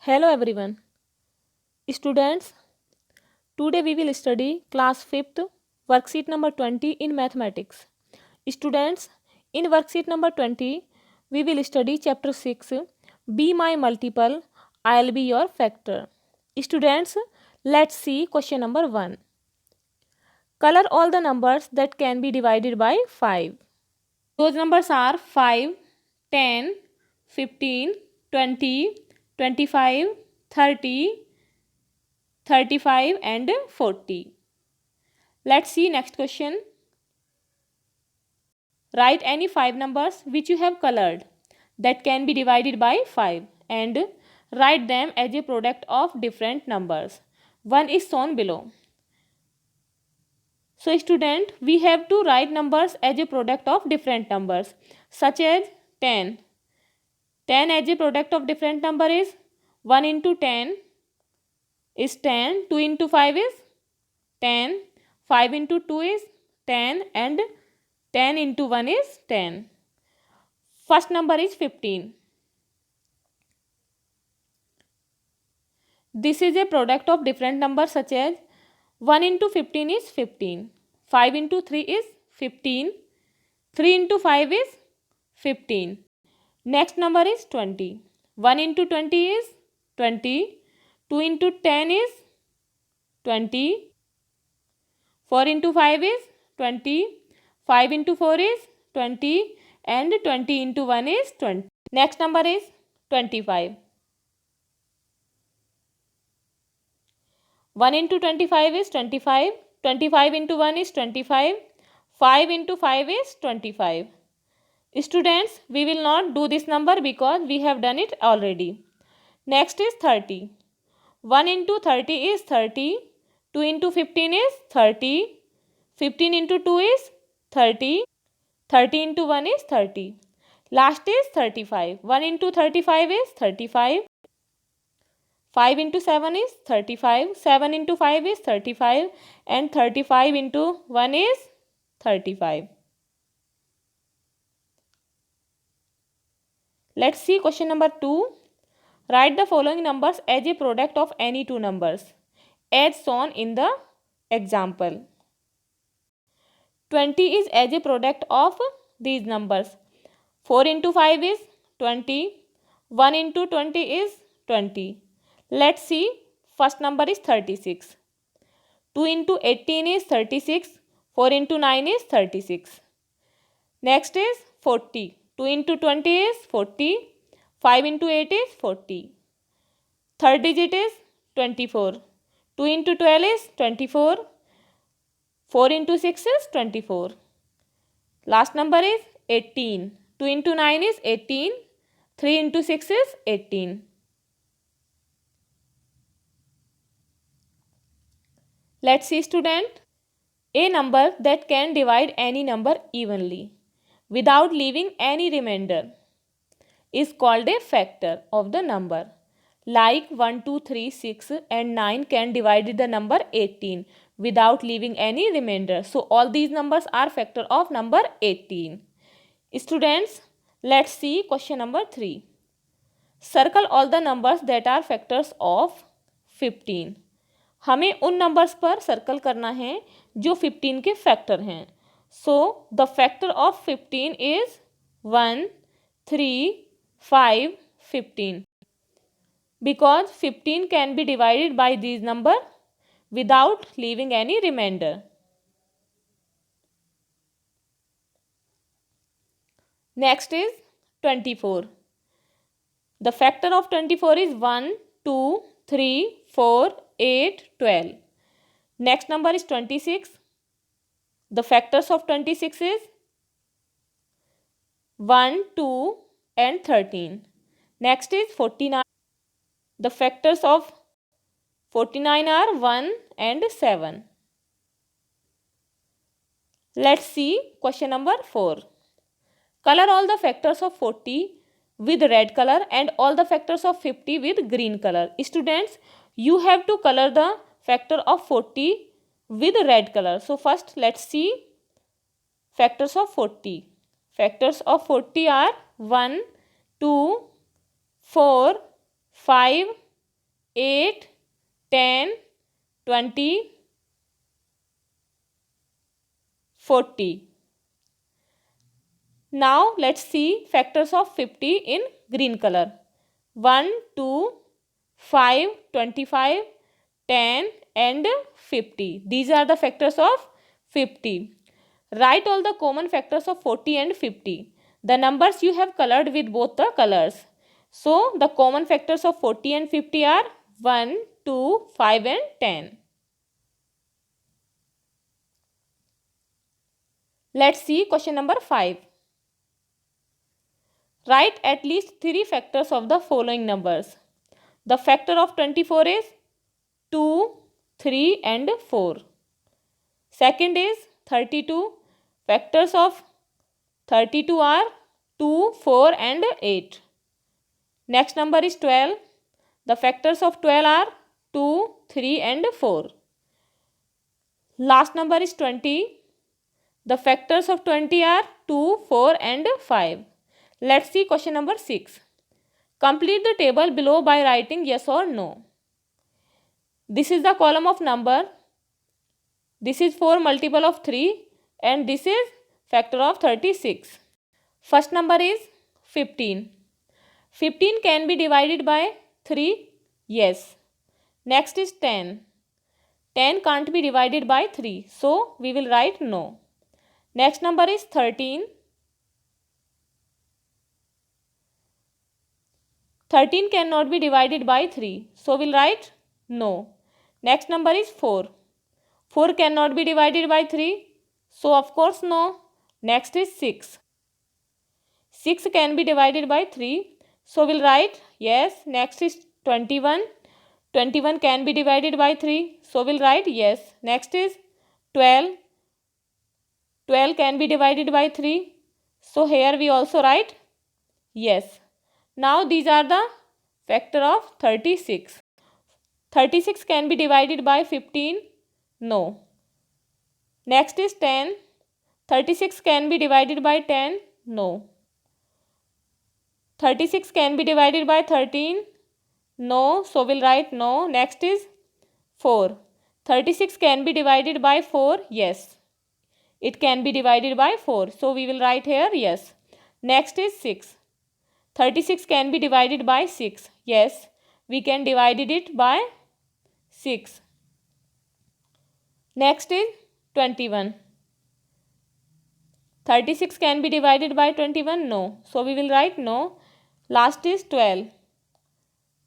Hello everyone. Students, today we will study class 5th worksheet number 20 in mathematics. Students, in worksheet number 20 we will study chapter 6 Be my multiple, I'll be your factor. Students, let's see question number 1. Color all the numbers that can be divided by 5. Those numbers are 5, 10, 15, 20, 25, 30, 35 and 40. Let's see next question. Write any 5 numbers which you have colored that can be divided by 5 and write them as a product of different numbers. One is shown below. So student, we have to write numbers as a product of different numbers such as 10. 10 as a product of different number is 1 into 10 is 10, 2 into 5 is 10, 5 into 2 is 10 and 10 into 1 is 10. First number is 15. This is a product of different numbers such as 1 into 15 is 15, 5 into 3 is 15, 3 into 5 is 15. Next number is 20. 1 into 20 is 20, 2 into 10 is 20, 4 into 5 is 20, 5 into 4 is 20 and 20 into 1 is 20. Next number is 25. 1 into 25 is 25, 25 into 1 is 25, 5 into 5 is 25. Students, we will not do this number because we have done it already. Next is 30. 1 into 30 is 30, 2 into 15 is 30, 15 into 2 is 30, 30 into 1 is 30. Last is 35. 1 into 35 is 35. 5 into 7 is 35. 7 into 5 is 35. And 35 into 1 is 35. Let's see question number 2. Write the following numbers as a product of any two numbers as shown in the example. 20 is as a product of these numbers. 4 into 5 is 20. 1 into 20 is 20. Let's see. First number is 36. 2 into 18 is 36. 4 into 9 is 36. Next is 40. 2 into 20 is 40. 5 into 8 is 40. Third digit is 24. 2 into 12 is 24. 4 into 6 is 24. Last number is 18. 2 into 9 is 18. 3 into 6 is 18. Let's see student. A number that can divide any number evenly without leaving any remainder is called a factor of the number. Like 1, 2, 3, 6 and 9 can divide the number 18 without leaving any remainder. So all these numbers are factor of number 18. Students, let's see question number 3. Circle all the numbers that are factors of 15. हमें उन numbers पर circle करना है जो 15 के factor हैं. So the factor of 15 is 1, 3, 5, 15. Because 15 can be divided by these number without leaving any remainder. Next is 24. The factor of 24 is 1, 2, 3, 4, 8, 12. Next number is 26. The factors of 26 is 1, 2 and 13. Next is 49. The factors of 49 are 1 and 7. Let's see question number 4. Color all the factors of 40 with red color and all the factors of 50 with green color. Students, you have to color the factor of 40 with red color. So first let's see factors of 40. Factors of 40 are 1, 2, 4, 5, 8, 10, 20, 40. Now let's see factors of 50 in green color. 1, 2, 5, 25, 10 and 50. These are the factors of 50. Write all the common factors of 40 and 50. The numbers you have colored with both the colors. So the common factors of 40 and 50 are 1, 2, 5 and 10. Let's see question number 5. Write at least 3 factors of the following numbers. The factor of 24 is 2, 3 and 4. Second is 32. Factors of 32 are 2, 4 and 8. Next number is 12. The factors of 12 are 2, 3 and 4. Last number is 20. The factors of 20 are 2, 4 and 5. Let's see question number 6. Complete the table below by writing yes or no. This is the column of number. This is 4 multiple of 3 and this is factor of 36. First number is 15. 15 can be divided by 3. Yes. Next is 10. 10 can't be divided by 3. So we will write no. Next number is 13. 13 cannot be divided by 3. So we'll write no. Next number is 4. 4 cannot be divided by 3. So of course no. Next is 6. 6 can be divided by 3. So we'll write yes. Next is 21. 21 can be divided by 3. So we'll write yes. Next is 12. 12 can be divided by 3. So here we also write yes. Now these are the factor of 36. 36 can be divided by 15. No. Next is 10. 36 can be divided by 10. No. 36 can be divided by 13. No. So we'll write no. Next is 4. 36 can be divided by 4. Yes. It can be divided by 4. So we will write here yes. Next is 6. 36 can be divided by 6. Yes. We can divide it by 6. Next is 21. 36 can be divided by 21. No. So we will write no. Last is 12.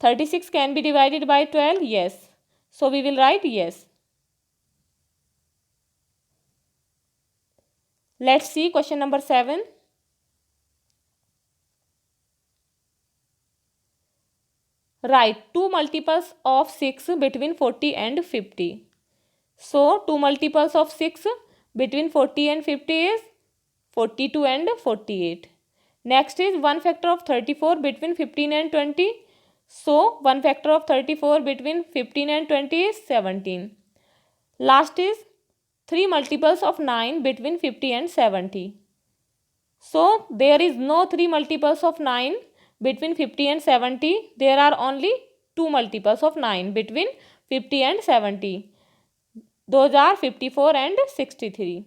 36 can be divided by 12. Yes. So we will write yes. Let's see question number 7. Write 2 multiples of 6 between 40 and 50. So 2 multiples of 6 between 40 and 50 is 42 and 48. Next is 1 factor of 34 between 15 and 20. So 1 factor of 34 between 15 and 20 is 17. Last is 3 multiples of 9 between 50 and 70. So there is no 3 multiples of 9 between 50 and 70. There are only 2 multiples of 9 between 50 and 70. Those are 54 and 63.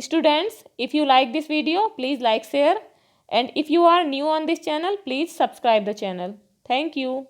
Students, if you like this video, please like, share, and if you are new on this channel, please subscribe the channel. Thank you.